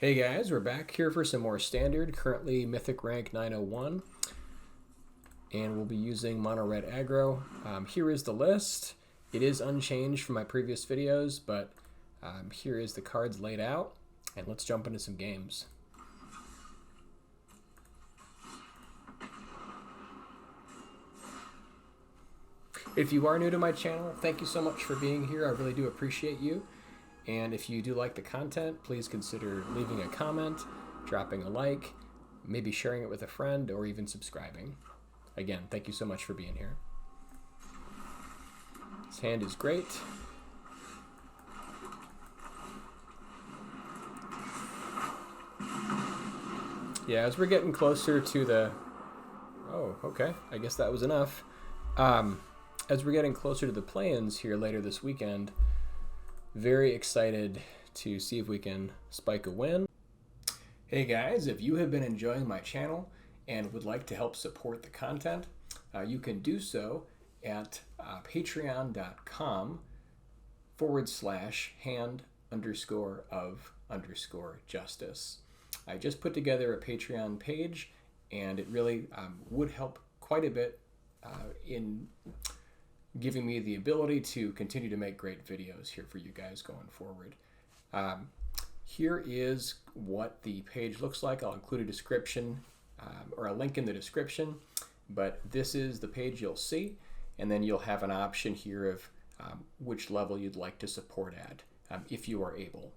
Hey guys, we're back here for some more standard, currently Mythic rank 901, and we'll be using mono red aggro. Here is the list. It is unchanged from my previous videos, but here is the cards laid out, and let's jump into some games. If you are new to my channel, thank you so much for being here. I really do appreciate you. And if you do like the content, please consider leaving a comment, dropping a like, maybe sharing it with a friend, or even subscribing. Again, thank you so much for being here. This hand is great. Yeah, as we're getting closer to the... Oh, okay. I guess that was enough. As we're getting closer to the play-ins here later this weekend, very excited to see if we can spike a win. Hey guys, if you have been enjoying my channel and would like to help support the content, you can do so at patreon.com/hand_of_justice. I just put together a Patreon page, and it really would help quite a bit in giving me the ability to continue to make great videos here for you guys going forward. Here is what the page looks like. I'll include a description or a link in the description, but this is the page you'll see, and then you'll have an option here of which level you'd like to support at, if you are able.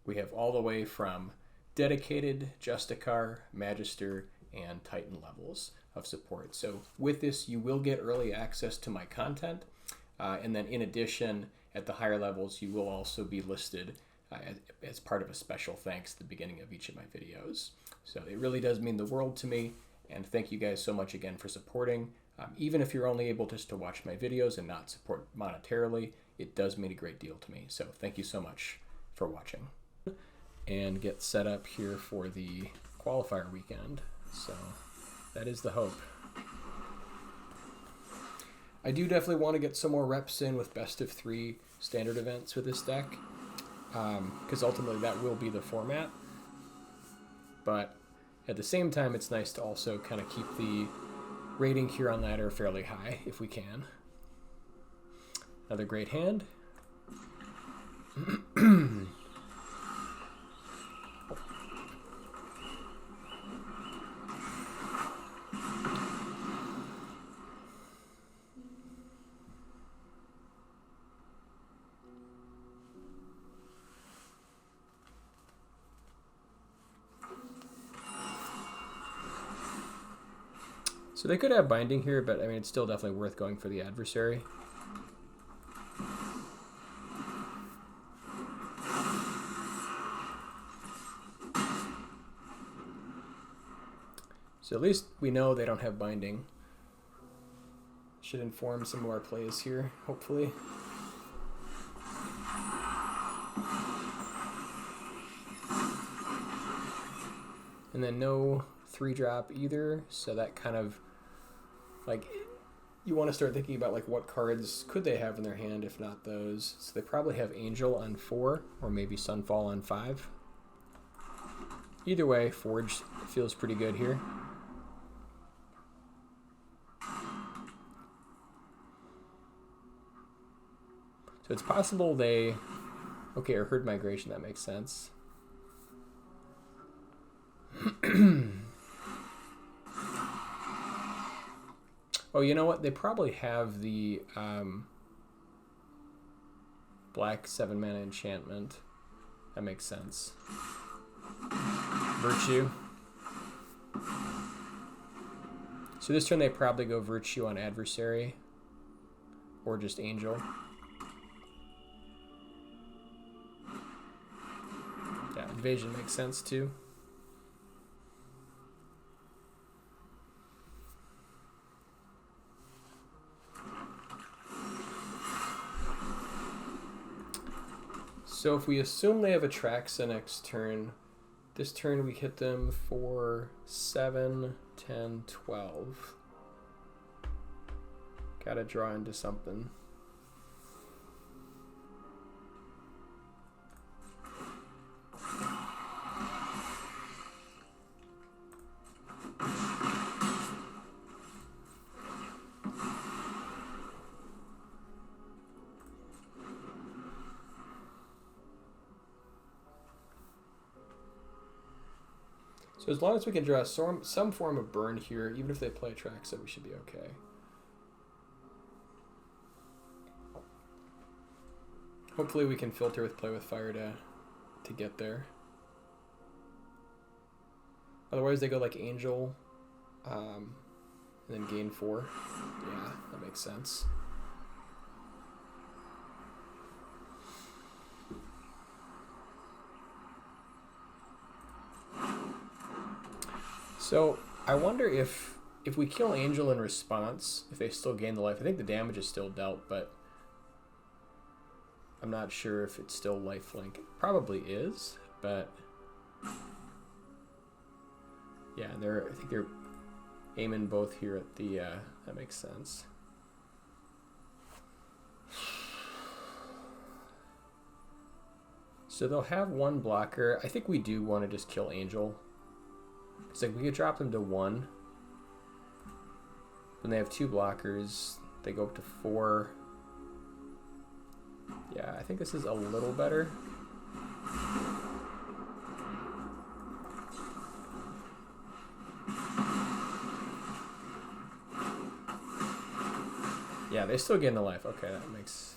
We have all the way from dedicated, Justicar, Magister, and Titan levels of support. So with this, you will get early access to my content, and then in addition, at the higher levels, you will also be listed as part of a special thanks at the beginning of each of my videos. So it really does mean the world to me, and thank you guys so much again for supporting. Even if you're only able just to watch my videos and not support monetarily, it does mean a great deal to me. So thank you so much for watching. And get set up here for the qualifier weekend. So that is the hope. I do definitely want to get some more reps in with best of 3 standard events with this deck, because ultimately that will be the format. But at the same time, it's nice to also kind of keep the rating here on ladder fairly high if we can. Another great hand. So they could have binding here, but I mean, it's still definitely worth going for the adversary. So at least we know they don't have binding. Should inform some of our plays here, hopefully. And then no 3-drop either, so that kind of, like, you want to start thinking about like what cards could they have in their hand if not those. So they probably have Angel on 4 or maybe Sunfall on 5. Either way, Forge feels pretty good here. So it's possible they, okay, or Herd Migration, that makes sense. Oh, you know what? They probably have the black 7-mana enchantment. That makes sense. Virtue. So this turn they probably go Virtue on adversary. Or just Angel. Yeah, Invasion makes sense too. So if we assume they have Atraxa next turn, this turn we hit them for 7, 10, 12. Gotta draw into something. So as long as we can draw some form of burn here, even if they play Atraxa, we should be okay. Hopefully we can filter with Play with Fire to get there. Otherwise they go like Angel, and then gain 4. Yeah, that makes sense. So I wonder if we kill Angel in response, if they still gain the life. I think the damage is still dealt, but I'm not sure if it's still lifelink. It probably is, but yeah, I think they're aiming both here at the. That makes sense. So they'll have one blocker. I think we do want to just kill Angel. It's like we could drop them to 1. When they have 2 blockers, they go up to 4. Yeah, I think this is a little better. Yeah, they still gain the life. Okay, that makes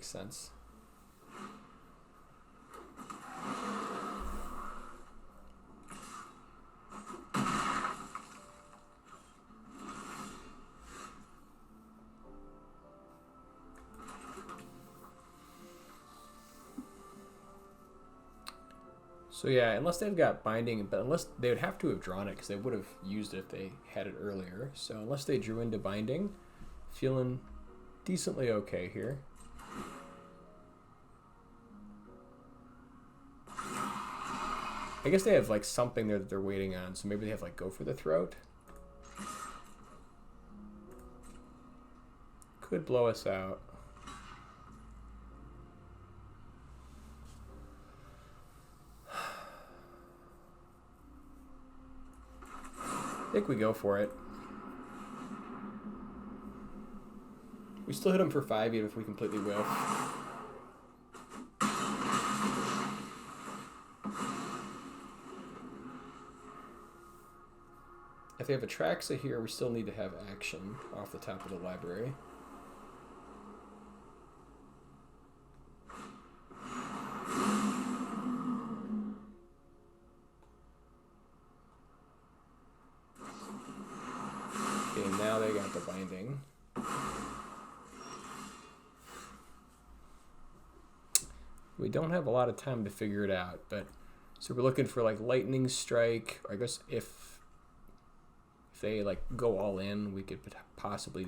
sense. So yeah, unless they've got binding, but unless they would have to have drawn it because they would have used it if they had it earlier. So unless they drew into binding, feeling decently okay here. I guess they have like something there that they're waiting on, so maybe they have like Go for the Throat. Could blow us out. I think we go for it. We still hit them for 5 even if we completely whiff. If they have Atraxa here, we still need to have action off the top of the library. Okay, now they got the binding. We don't have a lot of time to figure it out, but so we're looking for like Lightning Strike, or I guess if they like go all in, we could possibly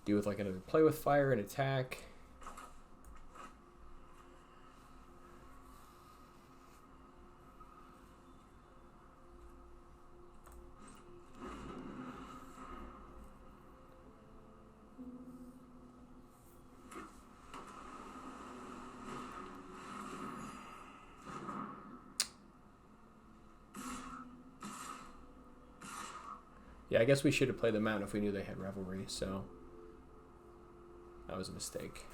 do with like another Play with Fire and attack. Yeah, I guess we should have played them out if we knew they had Revelry, so that was a mistake.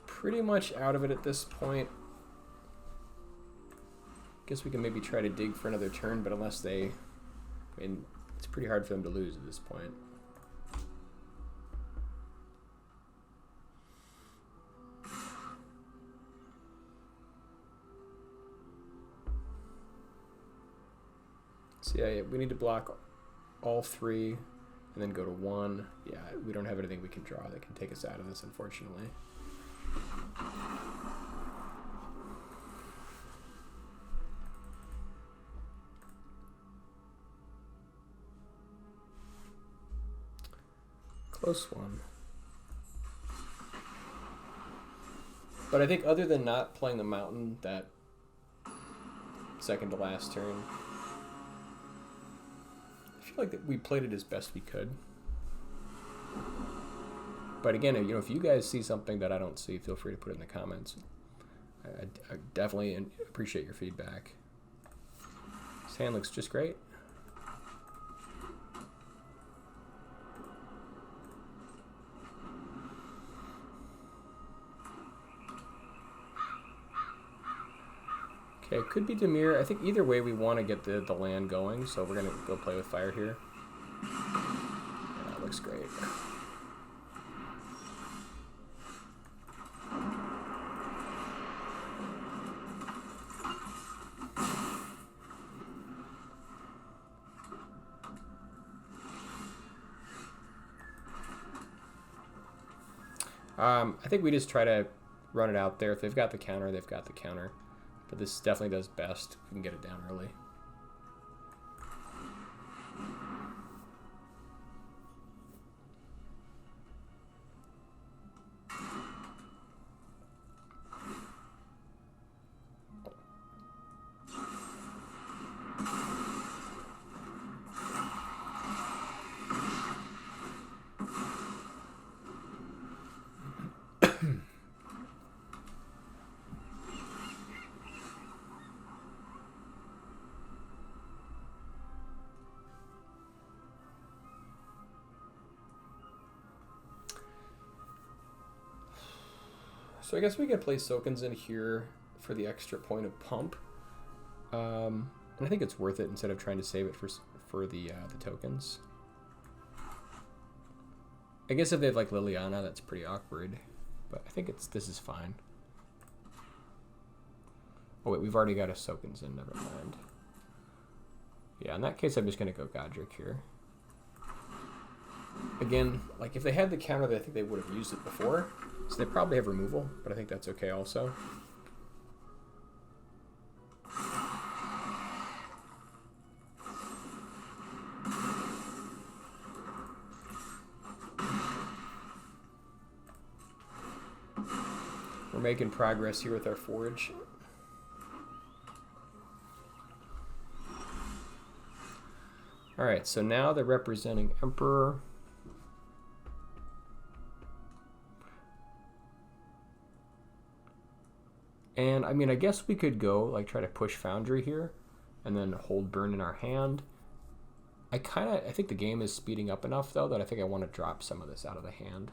Pretty much out of it at this point. Guess we can maybe try to dig for another turn, but unless they, I mean, it's pretty hard for them to lose at this point. So yeah, we need to block all 3 and then go to 1. Yeah, we don't have anything we can draw that can take us out of this, unfortunately. Close one. But I think other than not playing the mountain that second to last turn, I feel like that we played it as best we could. But again, you know, if you guys see something that I don't see, feel free to put it in the comments. I definitely appreciate your feedback. This hand looks just great. Okay, it could be Dimir. I think either way we want to get the land going, so we're going to go play with fire here. Yeah, that looks great. I think we just try to run it out there. If they've got the counter, they've got the counter. But this definitely does best if we can get it down early. So I guess we can play Sokens in here for the extra point of pump. And I think it's worth it instead of trying to save it for the tokens. I guess if they have like Liliana, that's pretty awkward. But I think this is fine. Oh wait, we've already got a Sokens in, never mind. Yeah, in that case I'm just gonna go Godric here. Again, like if they had the counter, I think they would have used it before. So they probably have removal, but I think that's okay also. We're making progress here with our forge. All right, so now they're representing Emperor. And I mean, I guess we could go like try to push Foundry here and then hold Burn in our hand. I think the game is speeding up enough though that I think I want to drop some of this out of the hand.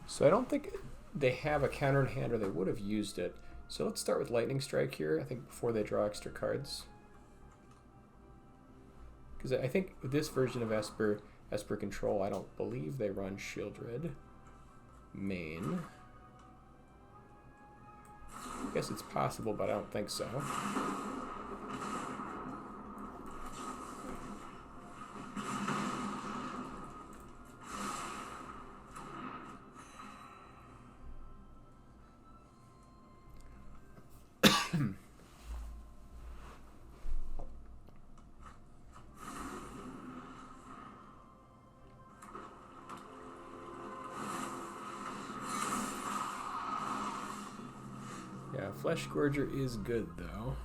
So I don't think they have a counter in hand or they would have used it. So let's start with Lightning Strike here, I think, before they draw extra cards. Because I think with this version of Esper Control, I don't believe they run Shieldred main. I guess it's possible, but I don't think so. Yeah, Flesh Gorger is good though.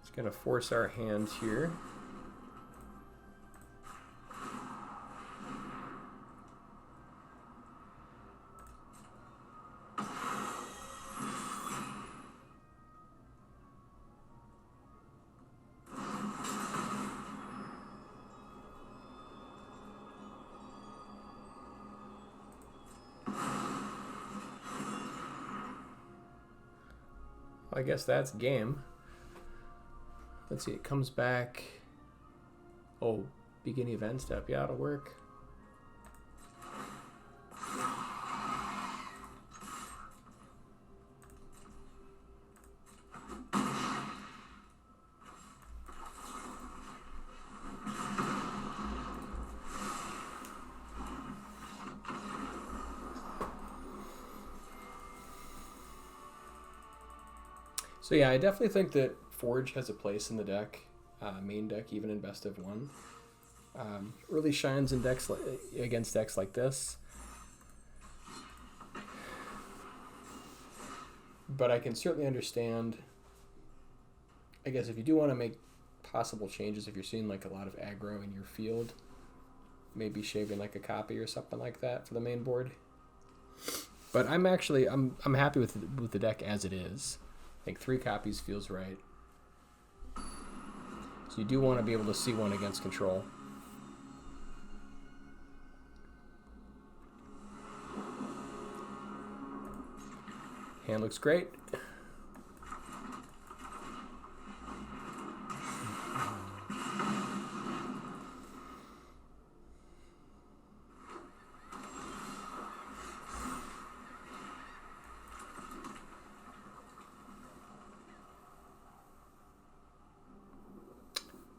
It's gonna force our hand here. I guess that's game. Let's see, it comes back. Oh, begin event step. Yeah, it'll work. So yeah, I definitely think that Forge has a place in the deck, main deck, even in best of one. Really shines in decks against decks like this. But I can certainly understand, I guess, if you do want to make possible changes, if you're seeing like a lot of aggro in your field, maybe shaving like a copy or something like that for the main board. But I'm happy with the deck as it is. I think 3 copies feels right. So you do want to be able to see one against control. Hand looks great.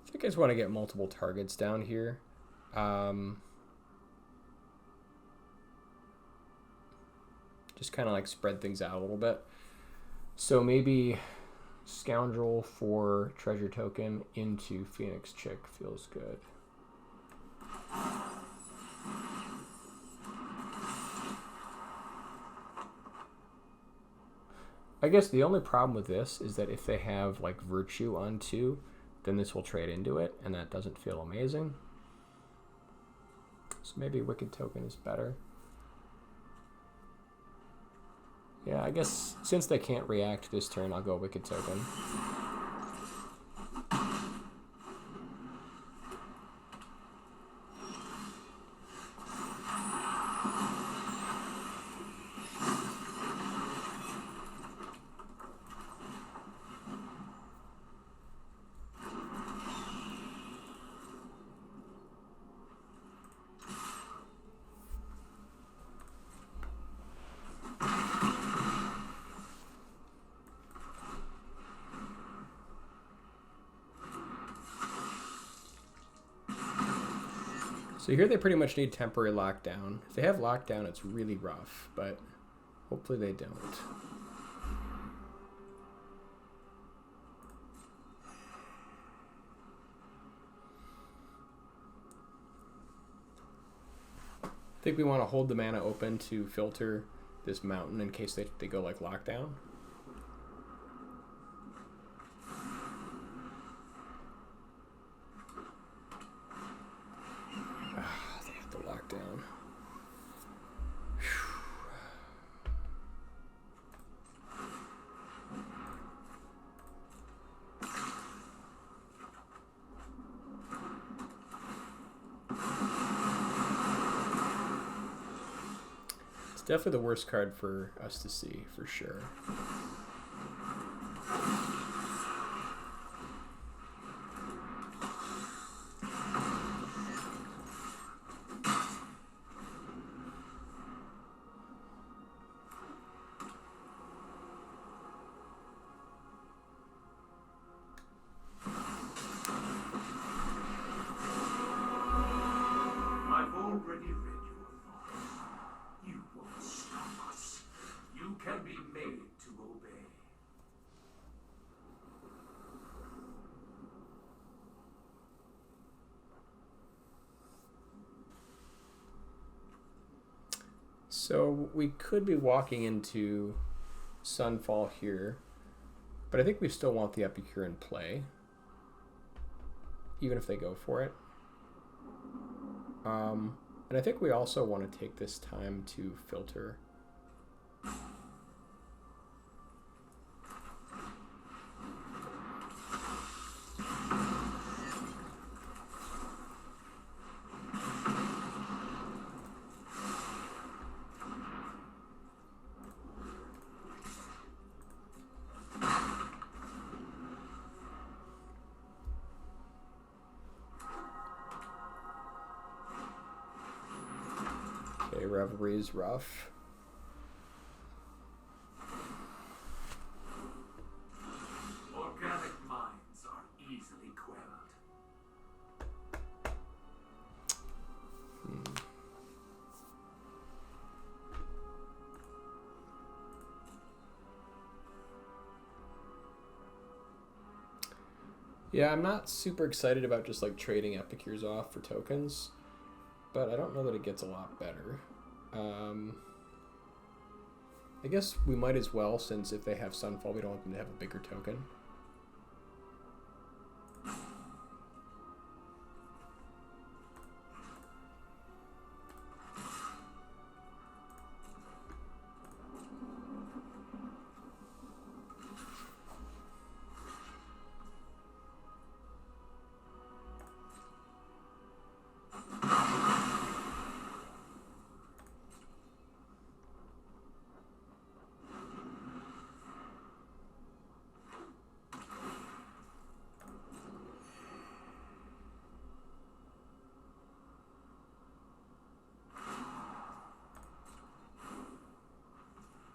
I think I just want to get multiple targets down here. Just kind of like spread things out a little bit. So maybe Scoundrel for Treasure Token into Phoenix Chick feels good. I guess the only problem with this is that if they have like Virtue on 2, then this will trade into it, and that doesn't feel amazing. So maybe Wicked Token is better. Yeah, I guess since they can't react this turn, I'll go Wicked Token. So here they pretty much need temporary lockdown. If they have lockdown, it's really rough, but hopefully they don't. I think we want to hold the mana open to filter this mountain in case they go like lockdown. They have to lock down. It's definitely the worst card for us to see, for sure. So we could be walking into Sunfall here, but I think we still want the Epicure in play, even if they go for it. And I think we also want to take this time to filter. Okay, Revelry is rough. Organic minds are easily quelled. Yeah, I'm not super excited about just like trading Epicures off for tokens, but I don't know that it gets a lot better. I guess we might as well, since if they have Sunfall, we don't want them to have a bigger token.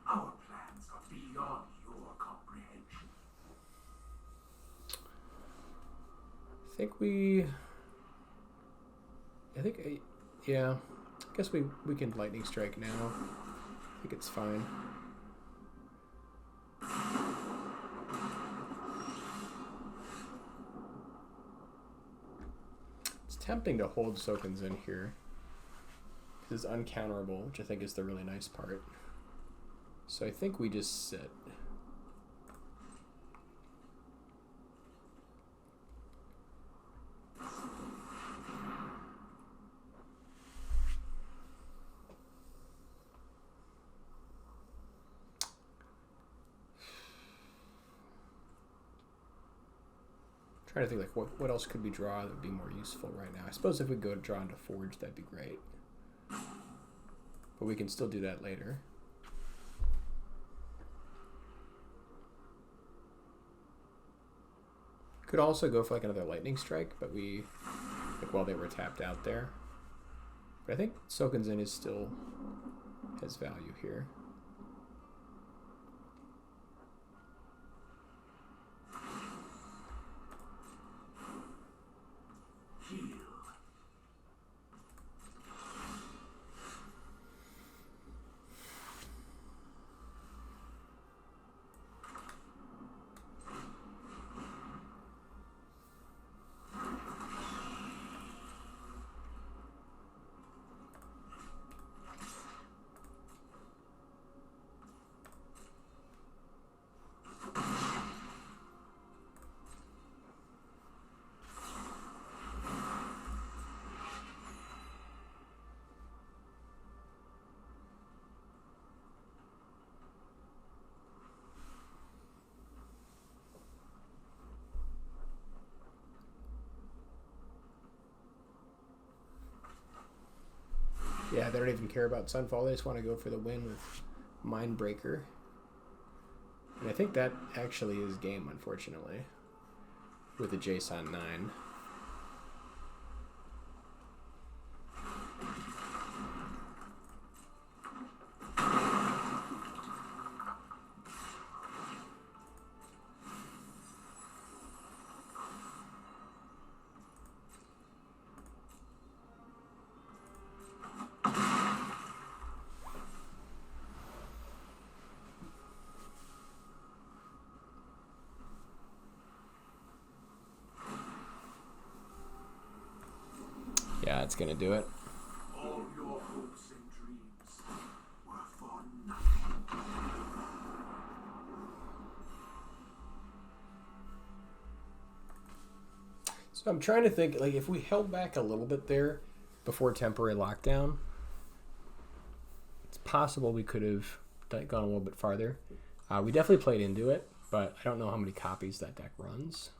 Our plans are beyond your comprehension. Yeah, I guess we can Lightning Strike now. I think it's fine. It's tempting to hold Soken's in here, because it's uncounterable, which I think is the really nice part. So I think we just sit. Trying to think like what else could we draw that would be more useful right now. I suppose if we go draw into Forge, that'd be great. But we can still do that later. Could also go for like another Lightning Strike, but we like while they were tapped out there. But I think Soken's in is still has value here. Yeah, they don't even care about Sunfall. They just want to go for the win with Mindbreaker. And I think that actually is game, unfortunately, with the JSON 9. Yeah, it's gonna do it. All your hopes and dreams were for nothing. So I'm trying to think, like, if we held back a little bit there before temporary lockdown, it's possible we could have gone a little bit farther. We definitely played into it, but I don't know how many copies that deck runs.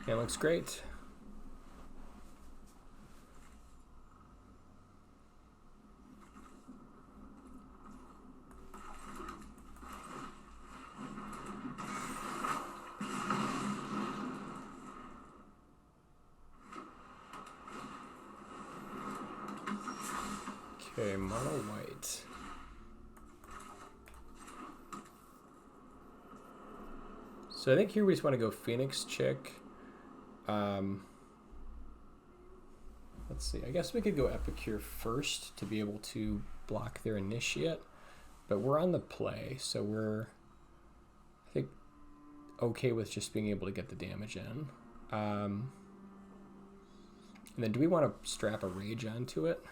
Yeah, looks great. Okay, mono white. So I think here we just want to go Phoenix Chick. Let's see. I guess we could go Epicure first to be able to block their Initiate. But we're on the play, so we're, I think, okay with just being able to get the damage in. And then do we want to strap a Rage onto it?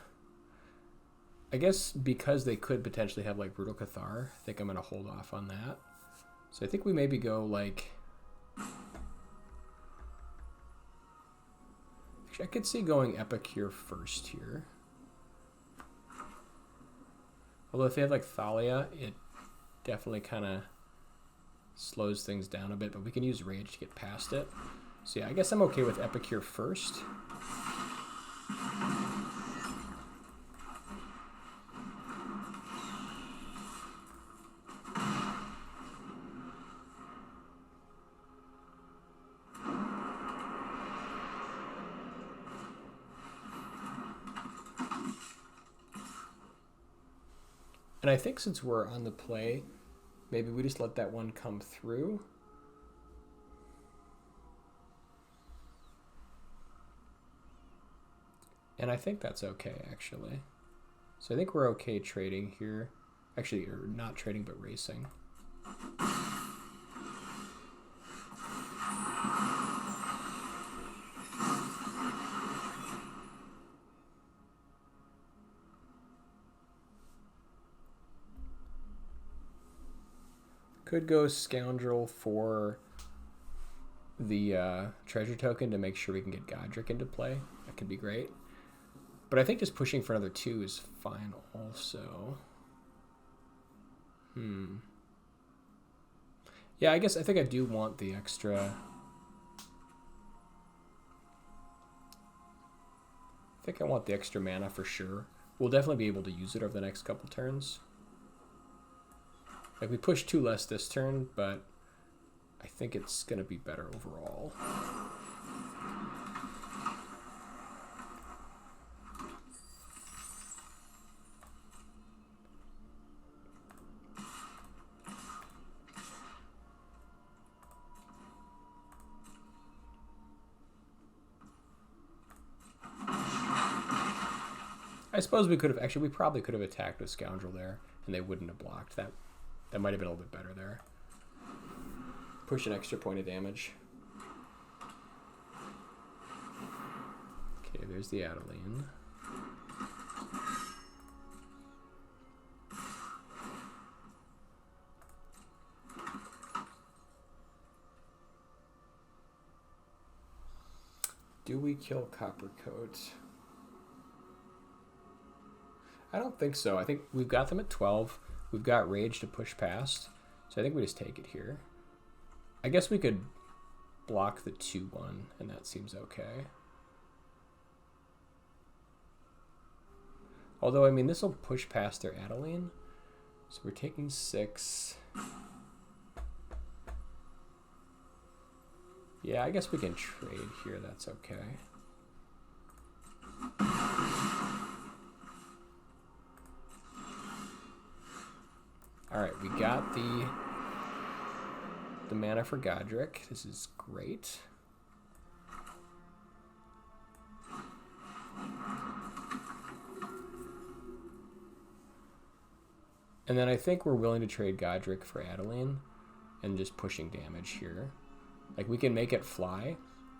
I guess because they could potentially have like Brutal Cathar, I think I'm going to hold off on that. So I think we maybe go like... Actually, I could see going Epicure first here. Although if they have like Thalia, it definitely kind of slows things down a bit, but we can use Rage to get past it. So yeah, I guess I'm okay with Epicure first. And I think since we're on the play, maybe we just let that one come through. And I think that's okay, actually. So I think we're okay trading here. Actually, or not trading, but racing. Could go Scoundrel for the treasure token to make sure we can get Godric into play. That could be great. But I think just pushing for another 2 is fine also. Yeah, I guess I think I do want the extra... I think I want the extra mana for sure. We'll definitely be able to use it over the next couple turns. Like, we push 2 less this turn, but I think it's going to be better overall. I suppose we could have... Actually, we probably could have attacked with Scoundrel there, and they wouldn't have blocked. That might have been a little bit better there. Push an extra point of damage. Okay, there's the Adeline. Do we kill Coppercoat? I don't think so. I think we've got them at 12. We've got Rage to push past. So I think we just take it here. I guess we could block the 2-1, and that seems okay. Although, I mean, this will push past their Adeline. So we're taking 6. Yeah, I guess we can trade here. That's okay. All right, we got the mana for Godric. This is great. And then I think we're willing to trade Godric for Adeline and just pushing damage here. Like, we can make it fly,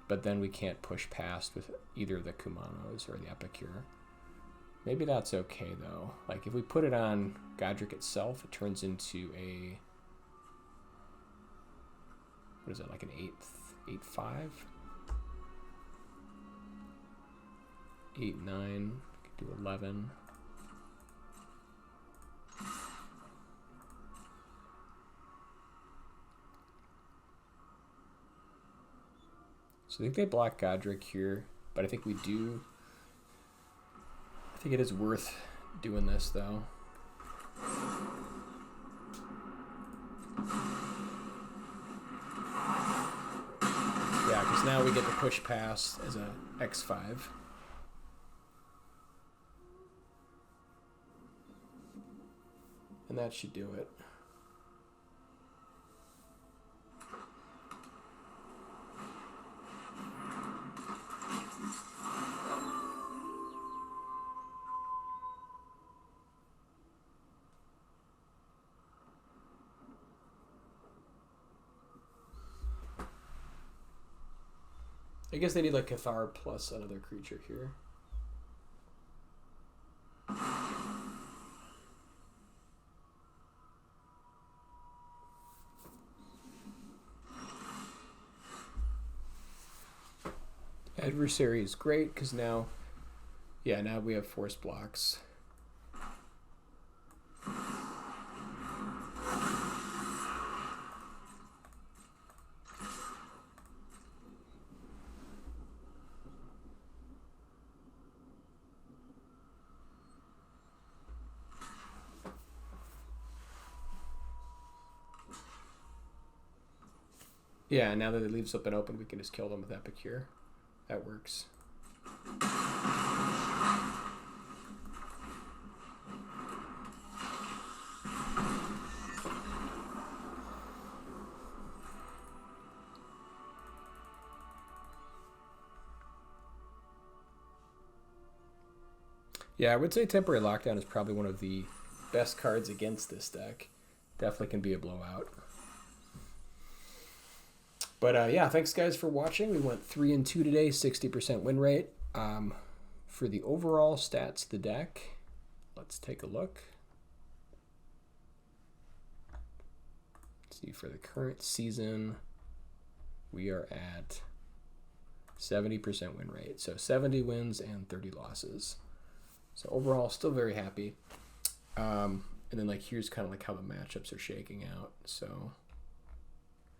but then we can't push past with either the Kumanos or the Epicure. Maybe that's okay, though. Like, if we put it on Godric itself, it turns into a... What is it, like an 8-5? 8-9. Could do 11. So I think they block Godric here, but I think we do... I think it is worth doing this, though. Yeah, because now we get to push past as a X5. And that should do it. I guess they need like Cathar plus another creature here. Adversary is great because now, yeah, now we have force blocks. Yeah, now that it leaves up and open, we can just kill them with Epicure. That works. Yeah, I would say Temporary Lockdown is probably one of the best cards against this deck. Definitely can be a blowout. But yeah, thanks guys for watching. We went 3-2 today, 60% win rate. For the overall stats of the deck, let's take a look. Let's see, for the current season, we are at 70% win rate. So 70 wins and 30 losses. So overall, still very happy. And then like here's kind of like how the matchups are shaking out. So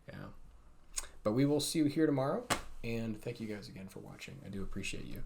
yeah. But we will see you here tomorrow. And thank you guys again for watching. I do appreciate you.